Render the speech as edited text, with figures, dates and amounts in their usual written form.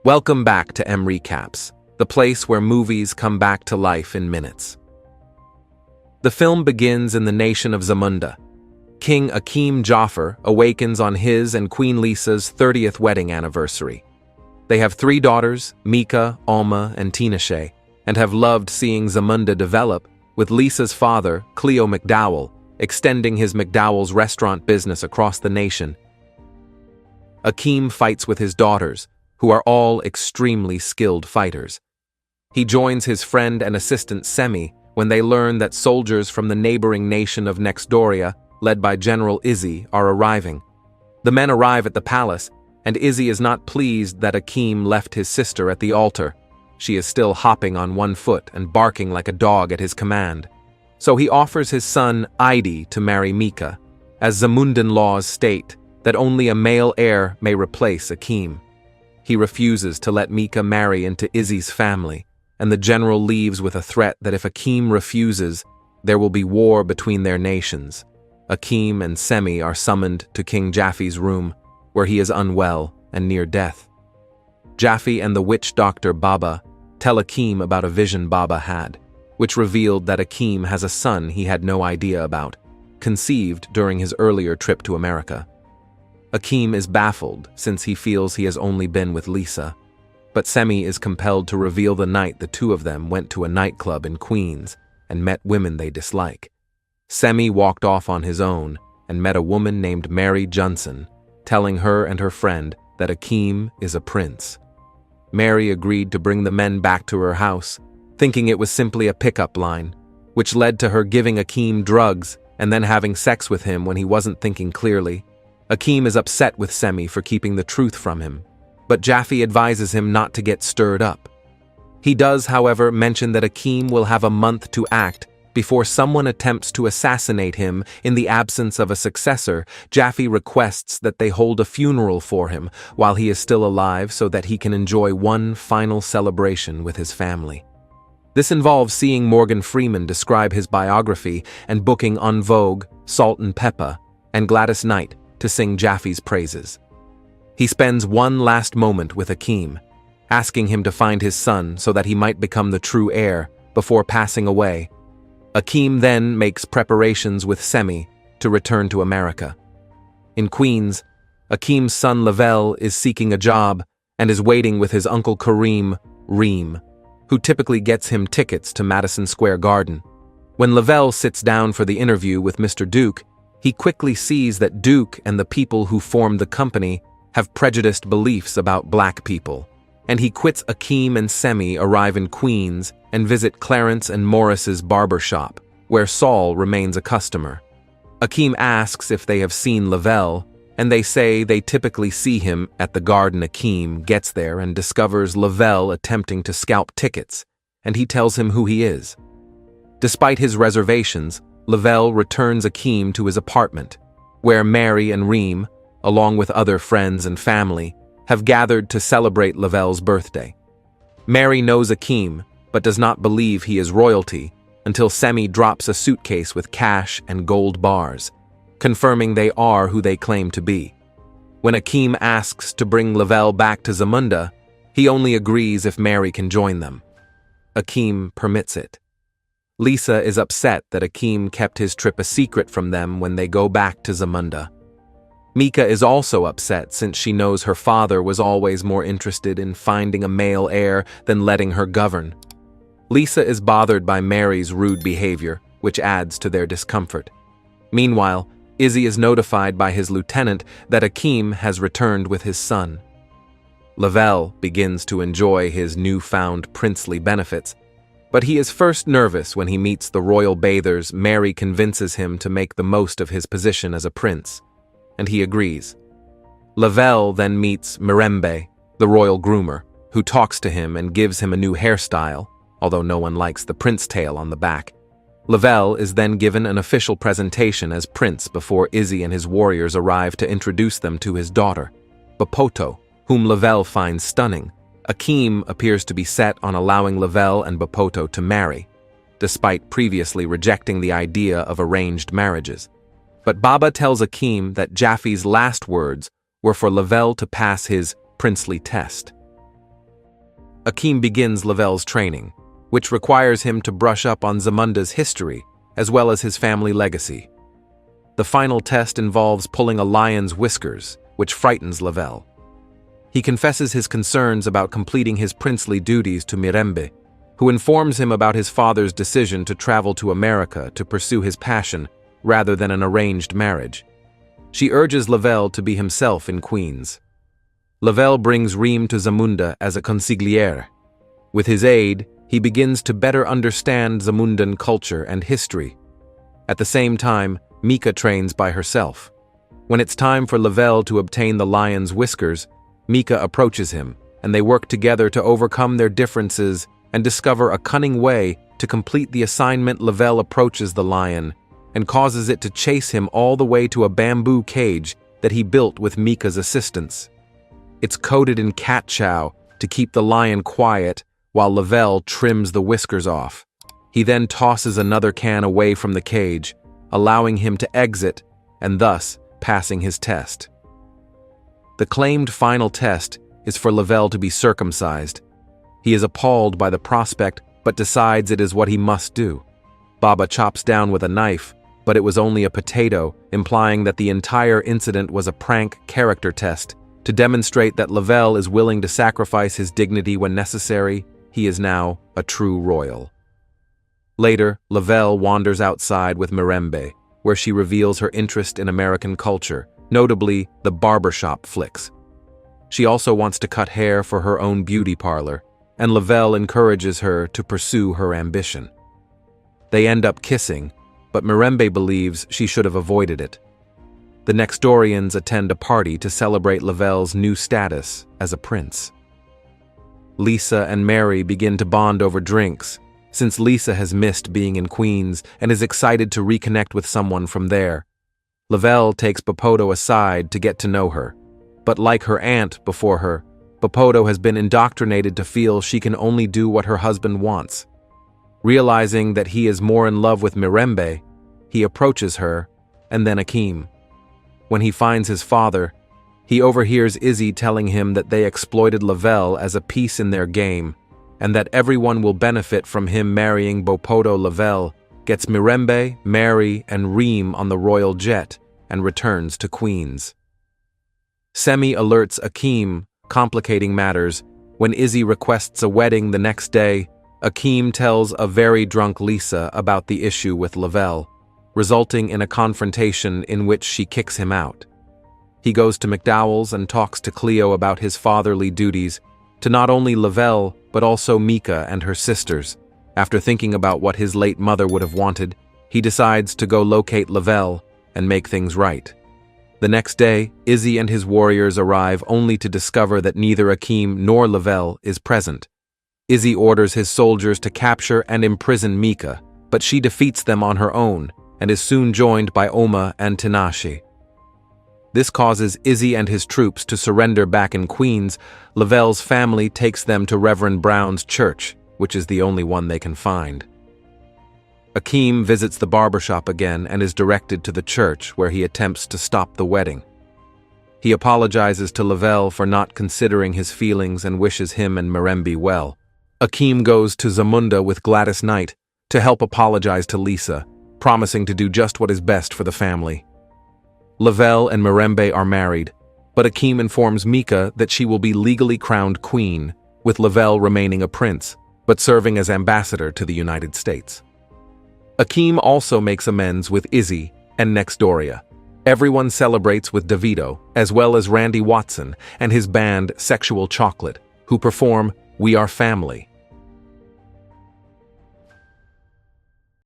Welcome back to M Recaps, the place where movies come back to life in minutes. The film begins in the nation of Zamunda. King Akeem Jafar awakens on his and Queen Lisa's 30th wedding anniversary. They have 3 daughters, Mika, Alma, and Tinashe, and have loved seeing Zamunda develop, with Lisa's father, Cleo McDowell, extending his McDowell's restaurant business across the nation. Akeem fights with his daughters, who are all extremely skilled fighters. He joins his friend and assistant Semi when they learn that soldiers from the neighboring nation of Nexdoria, led by General Izzy, are arriving. The men arrive at the palace, and Izzy is not pleased that Akeem left his sister at the altar. She is still hopping on one foot and barking like a dog at his command. So he offers his son, Idi, to marry Mika, as Zamundan laws state that only a male heir may replace Akeem. He refuses to let Mika marry into Izzy's family, and the general leaves with a threat that if Akeem refuses, there will be war between their nations. Akeem and Semi are summoned to King Jaffe's room, where he is unwell and near death. Jaffe and the witch doctor Baba tell Akeem about a vision Baba had, which revealed that Akeem has a son he had no idea about, conceived during his earlier trip to America. Akeem is baffled since he feels he has only been with Lisa, but Semi is compelled to reveal the night the two of them went to a nightclub in Queens and met women they dislike. Semi walked off on his own and met a woman named Mary Johnson, telling her and her friend that Akeem is a prince. Mary agreed to bring the men back to her house, thinking it was simply a pickup line, which led to her giving Akeem drugs and then having sex with him when he wasn't thinking clearly. Akeem is upset with Semi for keeping the truth from him, but Jaffe advises him not to get stirred up. He does, however, mention that Akeem will have a month to act before someone attempts to assassinate him. In the absence of a successor, Jaffe requests that they hold a funeral for him while he is still alive so that he can enjoy one final celebration with his family. This involves seeing Morgan Freeman describe his biography and booking En Vogue, Salt and Pepper, and Gladys Knight to sing Jaffe's praises. He spends one last moment with Akeem, asking him to find his son so that he might become the true heir before passing away. Akeem then makes preparations with Semi to return to America. In Queens, Akeem's son Lavelle is seeking a job and is waiting with his uncle Kareem, Reem, who typically gets him tickets to Madison Square Garden. When Lavelle sits down for the interview with Mr. Duke, he quickly sees that Duke and the people who formed the company have prejudiced beliefs about black people, and he quits. Akeem and Semi arrive in Queens and visit Clarence and Morris's barber shop, where Saul remains a customer. Akeem asks if they have seen Lavelle, and they say they typically see him at the garden. Akeem gets there and discovers Lavelle attempting to scalp tickets, and he tells him who he is. Despite his reservations, Lavelle returns Akeem to his apartment, where Mary and Reem, along with other friends and family, have gathered to celebrate Lavelle's birthday. Mary knows Akeem, but does not believe he is royalty until Semi drops a suitcase with cash and gold bars, confirming they are who they claim to be. When Akeem asks to bring Lavelle back to Zamunda, he only agrees if Mary can join them. Akeem permits it. Lisa is upset that Akeem kept his trip a secret from them when they go back to Zamunda. Mika is also upset since she knows her father was always more interested in finding a male heir than letting her govern. Lisa is bothered by Mary's rude behavior, which adds to their discomfort. Meanwhile, Izzy is notified by his lieutenant that Akeem has returned with his son. Lavelle begins to enjoy his newfound princely benefits, but he is first nervous when he meets the royal bathers. Mary convinces him to make the most of his position as a prince, and he agrees. Lavelle then meets Mirembe, the royal groomer, who talks to him and gives him a new hairstyle, although no one likes the prince tail on the back. Lavelle is then given an official presentation as prince before Izzy and his warriors arrive to introduce them to his daughter, Bapoto, whom Lavelle finds stunning. Akeem appears to be set on allowing Lavelle and Bapoto to marry, despite previously rejecting the idea of arranged marriages. But Baba tells Akeem that Jaffe's last words were for Lavelle to pass his princely test. Akeem begins Lavelle's training, which requires him to brush up on Zamunda's history as well as his family legacy. The final test involves pulling a lion's whiskers, which frightens Lavelle. He confesses his concerns about completing his princely duties to Mirembe, who informs him about his father's decision to travel to America to pursue his passion rather than an arranged marriage. She urges Lavelle to be himself in Queens. Lavelle brings Reem to Zamunda as a consigliere. With his aid, he begins to better understand Zamundan culture and history. At the same time, Mika trains by herself. When it's time for Lavelle to obtain the lion's whiskers, Mika approaches him, and they work together to overcome their differences and discover a cunning way to complete the assignment. Lavelle approaches the lion and causes it to chase him all the way to a bamboo cage that he built with Mika's assistance. It's coated in cat chow to keep the lion quiet while Lavelle trims the whiskers off. He then tosses another can away from the cage, allowing him to exit and thus passing his test. The claimed final test is for Lavelle to be circumcised. He is appalled by the prospect but decides it is what he must do. Baba chops down with a knife, but it was only a potato, implying that the entire incident was a prank character test to demonstrate that Lavelle is willing to sacrifice his dignity when necessary. He is now a true royal. Later, Lavelle wanders outside with Mirembe, where she reveals her interest in American culture, notably the barbershop flicks. She also wants to cut hair for her own beauty parlor, and Lavelle encourages her to pursue her ambition. They end up kissing, but Mirembe believes she should have avoided it. The Nexdorians attend a party to celebrate Lavelle's new status as a prince. Lisa and Mary begin to bond over drinks, since Lisa has missed being in Queens and is excited to reconnect with someone from there. Lavelle takes Bopoto aside to get to know her, but like her aunt before her, Bopoto has been indoctrinated to feel she can only do what her husband wants. Realizing that he is more in love with Mirembe, he approaches her, and then Akeem. When he finds his father, he overhears Izzy telling him that they exploited Lavelle as a piece in their game, and that everyone will benefit from him marrying Bopoto. Lavelle gets Mirembe, Mary, and Reem on the royal jet and returns to Queens. Semi alerts Akeem, complicating matters. When Izzy requests a wedding the next day, Akeem tells a very drunk Lisa about the issue with Lavelle, resulting in a confrontation in which she kicks him out. He goes to McDowell's and talks to Cleo about his fatherly duties to not only Lavelle but also Mika and her sisters. After thinking about what his late mother would have wanted, he decides to go locate Lavelle and make things right. The next day, Izzy and his warriors arrive only to discover that neither Akeem nor Lavelle is present. Izzy orders his soldiers to capture and imprison Mika, but she defeats them on her own and is soon joined by Oma and Tanashi. This causes Izzy and his troops to surrender back in Queens. Lavelle's family takes them to Reverend Brown's church, which is the only one they can find. Akeem visits the barbershop again and is directed to the church where he attempts to stop the wedding. He apologizes to Lavelle for not considering his feelings and wishes him and Mirembe well. Akeem goes to Zamunda with Gladys Knight to help apologize to Lisa, promising to do just what is best for the family. Lavelle and Mirembe are married, but Akeem informs Mika that she will be legally crowned queen, with Lavelle remaining a prince, but serving as ambassador to the United States. Akeem also makes amends with Izzy and Nexdoria. Everyone celebrates with DeVito, as well as Randy Watson and his band Sexual Chocolate, who perform We Are Family.